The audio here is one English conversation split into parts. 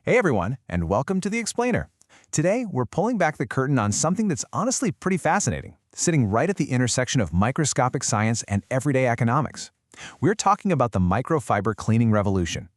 Hey everyone, and welcome to The Explainer. Today, we're pulling back the curtain on something that's honestly pretty fascinating, sitting right at the intersection of microscopic science and everyday economics. We're talking about the microfiber cleaning revolution.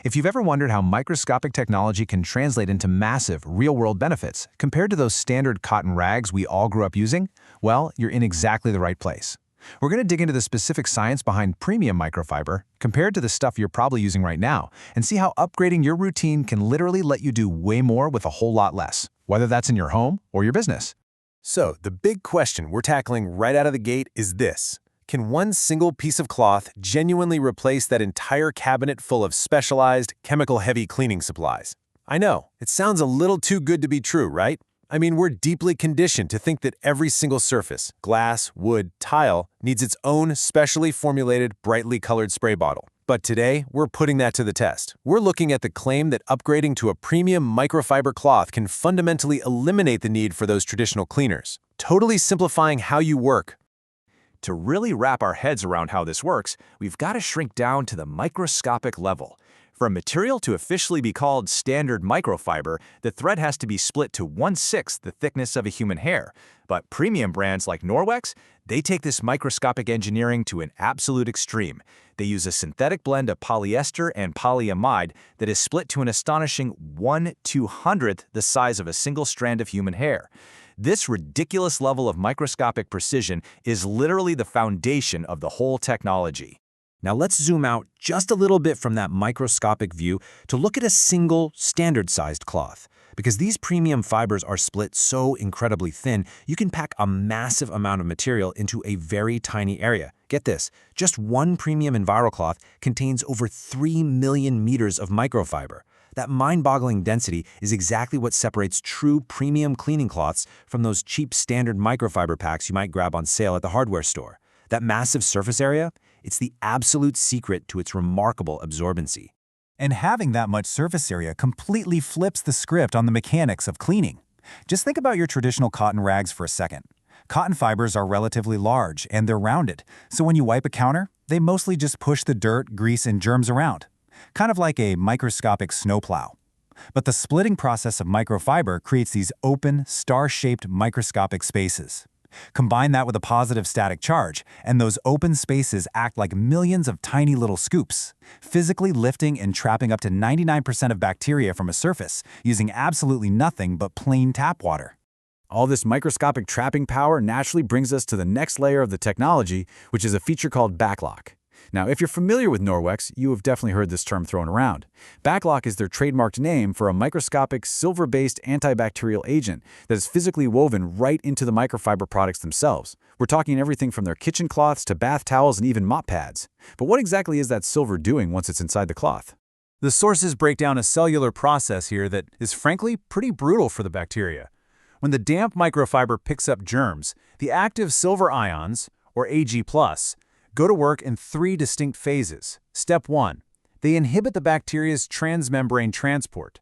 If you've ever wondered how microscopic technology can translate into massive, real-world benefits compared to those standard cotton rags we all grew up using, well, you're in exactly the right place. We're going to dig into the specific science behind premium microfiber compared to the stuff you're probably using right now and see how upgrading your routine can literally let you do way more with a whole lot less, whether that's in your home or your business. So, the big question we're tackling right out of the gate is this. Can one single piece of cloth genuinely replace that entire cabinet full of specialized, chemical-heavy cleaning supplies? I know, it sounds a little too good to be true, right? I mean, we're deeply conditioned to think that every single surface, glass, wood, tile, needs its own specially formulated, brightly colored spray bottle. But today, we're putting that to the test. We're looking at the claim that upgrading to a premium microfiber cloth can fundamentally eliminate the need for those traditional cleaners, totally simplifying how you work. To really wrap our heads around how this works, we've got to shrink down to the microscopic level. For a material to officially be called standard microfiber, the thread has to be split to 1/6 the thickness of a human hair. But premium brands like Norwex, they take this microscopic engineering to an absolute extreme. They use a synthetic blend of polyester and polyamide that is split to an astonishing 1/200th the size of a single strand of human hair. This ridiculous level of microscopic precision is literally the foundation of the whole technology. Now let's zoom out just a little bit from that microscopic view to look at a single standard-sized cloth. Because these premium fibers are split so incredibly thin, you can pack a massive amount of material into a very tiny area. Get this, just one premium EnviroCloth contains over 3 million meters of microfiber. That mind-boggling density is exactly what separates true premium cleaning cloths from those cheap standard microfiber packs you might grab on sale at the hardware store. That massive surface area, it's the absolute secret to its remarkable absorbency. And having that much surface area completely flips the script on the mechanics of cleaning. Just think about your traditional cotton rags for a second. Cotton fibers are relatively large and they're rounded, so when you wipe a counter, they mostly just push the dirt, grease, and germs around. Kind of like a microscopic snowplow. But the splitting process of microfiber creates these open, star-shaped microscopic spaces. Combine that with a positive static charge, and those open spaces act like millions of tiny little scoops, physically lifting and trapping up to 99% of bacteria from a surface, using absolutely nothing but plain tap water. All this microscopic trapping power naturally brings us to the next layer of the technology, which is a feature called backlock. Now, if you're familiar with Norwex, you have definitely heard this term thrown around. Backlock is their trademarked name for a microscopic, silver-based antibacterial agent that is physically woven right into the microfiber products themselves. We're talking everything from their kitchen cloths to bath towels and even mop pads. But what exactly is that silver doing once it's inside the cloth? The sources break down a cellular process here that is frankly pretty brutal for the bacteria. When the damp microfiber picks up germs, the active silver ions, or Ag+, go to work in 3 distinct phases. Step 1. They inhibit the bacteria's transmembrane transport.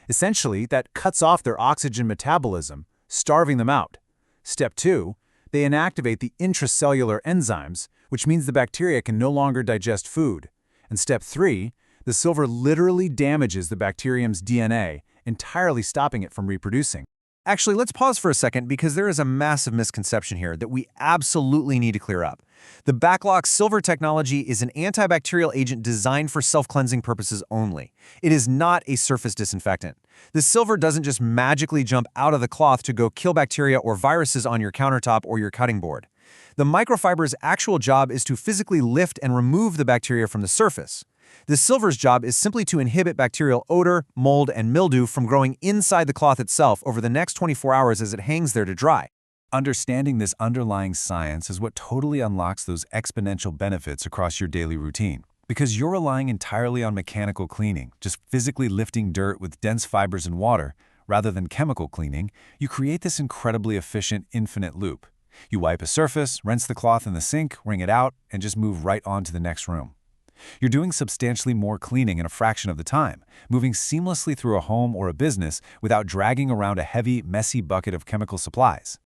Essentially, that cuts off their oxygen metabolism, starving them out. Step 2. They inactivate the intracellular enzymes, which means the bacteria can no longer digest food. And Step 3. The silver literally damages the bacterium's DNA, entirely stopping it from reproducing. Actually, let's pause for a second because there is a massive misconception here that we absolutely need to clear up. The Backlock Silver technology is an antibacterial agent designed for self-cleansing purposes only. It is not a surface disinfectant. The silver doesn't just magically jump out of the cloth to go kill bacteria or viruses on your countertop or your cutting board. The microfiber's actual job is to physically lift and remove the bacteria from the surface. The silver's job is simply to inhibit bacterial odor, mold, and mildew from growing inside the cloth itself over the next 24 hours as it hangs there to dry. Understanding this underlying science is what totally unlocks those exponential benefits across your daily routine. Because you're relying entirely on mechanical cleaning, just physically lifting dirt with dense fibers and water, rather than chemical cleaning, you create this incredibly efficient infinite loop. You wipe a surface, rinse the cloth in the sink, wring it out, and just move right on to the next room. You're doing substantially more cleaning in a fraction of the time, moving seamlessly through a home or a business without dragging around a heavy, messy bucket of chemical supplies.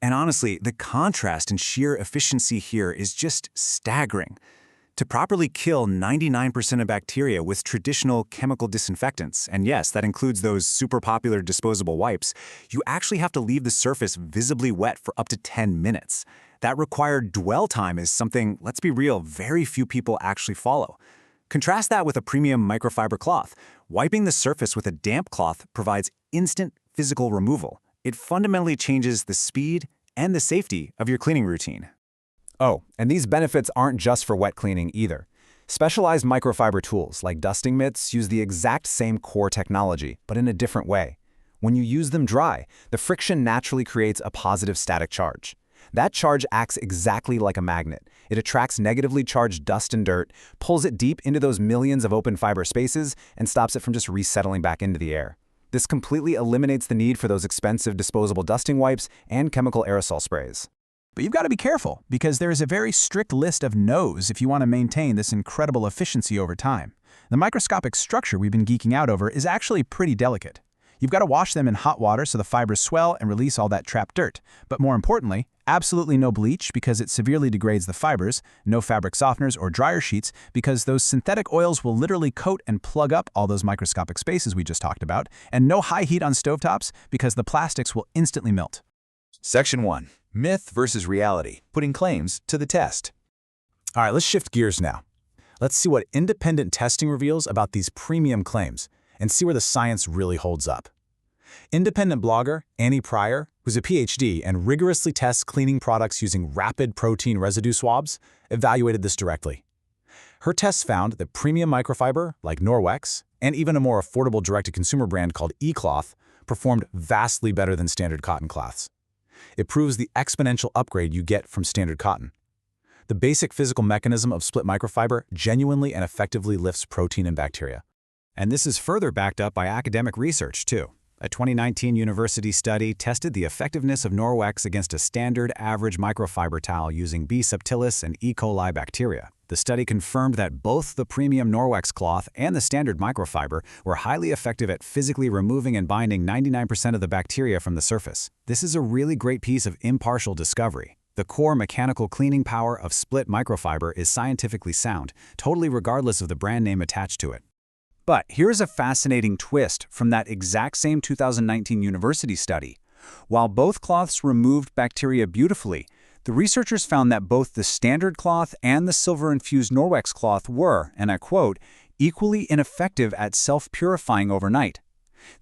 And honestly, the contrast in sheer efficiency here is just staggering. To properly kill 99% of bacteria with traditional chemical disinfectants, and yes, that includes those super popular disposable wipes, you actually have to leave the surface visibly wet for up to 10 minutes. That required dwell time is something, let's be real, very few people actually follow. Contrast that with a premium microfiber cloth. Wiping the surface with a damp cloth provides instant physical removal. It fundamentally changes the speed and the safety of your cleaning routine. Oh, and these benefits aren't just for wet cleaning either. Specialized microfiber tools like dusting mitts use the exact same core technology, but in a different way. When you use them dry, the friction naturally creates a positive static charge. That charge acts exactly like a magnet. It attracts negatively charged dust and dirt, pulls it deep into those millions of open fiber spaces, and stops it from just resettling back into the air. This completely eliminates the need for those expensive disposable dusting wipes and chemical aerosol sprays. But you've got to be careful, because there is a very strict list of no's if you want to maintain this incredible efficiency over time. The microscopic structure we've been geeking out over is actually pretty delicate. You've got to wash them in hot water so the fibers swell and release all that trapped dirt. But more importantly, absolutely no bleach because it severely degrades the fibers, no fabric softeners or dryer sheets because those synthetic oils will literally coat and plug up all those microscopic spaces we just talked about, and no high heat on stovetops because the plastics will instantly melt. Section 1. Myth versus reality, putting claims to the test. All right, let's shift gears now. Let's see what independent testing reveals about these premium claims and see where the science really holds up. Independent blogger Annie Pryor, who's a PhD and rigorously tests cleaning products using rapid protein residue swabs, evaluated this directly. Her tests found that premium microfiber, like Norwex, and even a more affordable direct-to-consumer brand called eCloth, performed vastly better than standard cotton cloths. It proves the exponential upgrade you get from standard cotton. The basic physical mechanism of split microfiber genuinely and effectively lifts protein and bacteria. And this is further backed up by academic research, too. A 2019 university study tested the effectiveness of Norwex against a standard average microfiber towel using B. subtilis and E. coli bacteria. The study confirmed that both the premium Norwex cloth and the standard microfiber were highly effective at physically removing and binding 99% of the bacteria from the surface. This is a really great piece of impartial discovery. The core mechanical cleaning power of split microfiber is scientifically sound, totally regardless of the brand name attached to it. But here's a fascinating twist from that exact same 2019 university study. While both cloths removed bacteria beautifully, the researchers found that both the standard cloth and the silver-infused Norwex cloth were, and I quote, equally ineffective at self-purifying overnight.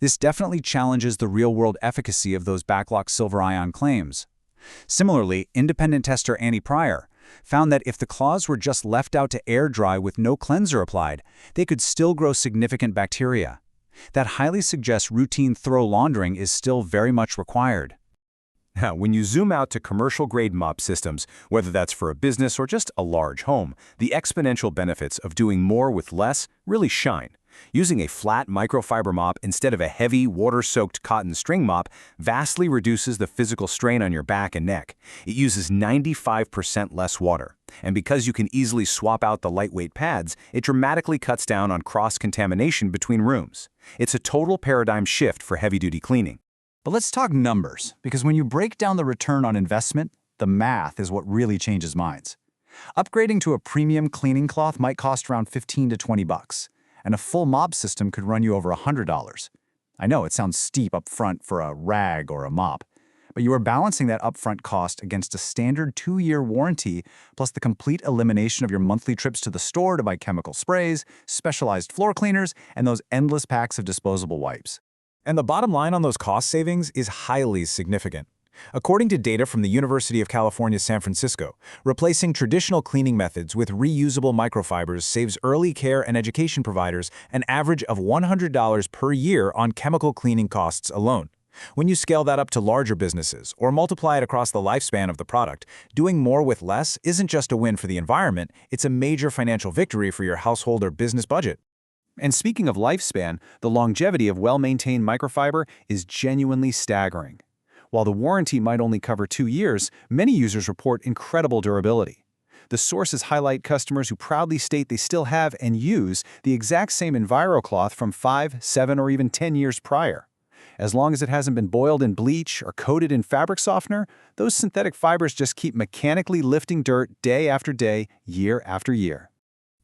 This definitely challenges the real-world efficacy of those backlock silver-ion claims. Similarly, independent tester Annie Pryor found that if the cloths were just left out to air dry with no cleanser applied, they could still grow significant bacteria. That highly suggests routine thorough laundering is still very much required. Now, when you zoom out to commercial-grade mop systems, whether that's for a business or just a large home, the exponential benefits of doing more with less really shine. Using a flat microfiber mop instead of a heavy, water-soaked cotton string mop vastly reduces the physical strain on your back and neck. It uses 95% less water. And because you can easily swap out the lightweight pads, it dramatically cuts down on cross-contamination between rooms. It's a total paradigm shift for heavy-duty cleaning. But let's talk numbers, because when you break down the return on investment, the math is what really changes minds. Upgrading to a premium cleaning cloth might cost around $15 to $20, and a full mop system could run you over $100. I know it sounds steep up front for a rag or a mop, but you are balancing that upfront cost against a standard 2-year warranty plus the complete elimination of your monthly trips to the store to buy chemical sprays, specialized floor cleaners, and those endless packs of disposable wipes. And the bottom line on those cost savings is highly significant. According to data from the University of California, San Francisco, replacing traditional cleaning methods with reusable microfibers saves early care and education providers an average of $100 per year on chemical cleaning costs alone. When you scale that up to larger businesses or multiply it across the lifespan of the product, doing more with less isn't just a win for the environment, it's a major financial victory for your household or business budget. And speaking of lifespan, the longevity of well-maintained microfiber is genuinely staggering. While the warranty might only cover 2 years, many users report incredible durability. The sources highlight customers who proudly state they still have and use the exact same EnviroCloth from 5, 7, or even 10 years prior. As long as it hasn't been boiled in bleach or coated in fabric softener, those synthetic fibers just keep mechanically lifting dirt day after day, year after year.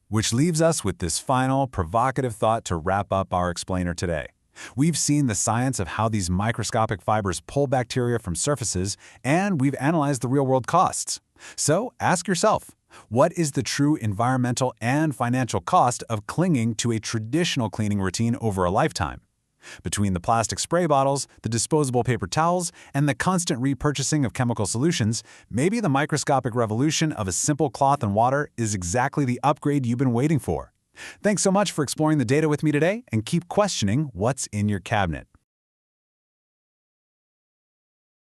Which leaves us with this final, provocative thought to wrap up our explainer today. We've seen the science of how these microscopic fibers pull bacteria from surfaces, and we've analyzed the real-world costs. So ask yourself, what is the true environmental and financial cost of clinging to a traditional cleaning routine over a lifetime? Between the plastic spray bottles, the disposable paper towels, and the constant repurchasing of chemical solutions, maybe the microscopic revolution of a simple cloth and water is exactly the upgrade you've been waiting for. Thanks so much for exploring the data with me today, and keep questioning what's in your cabinet.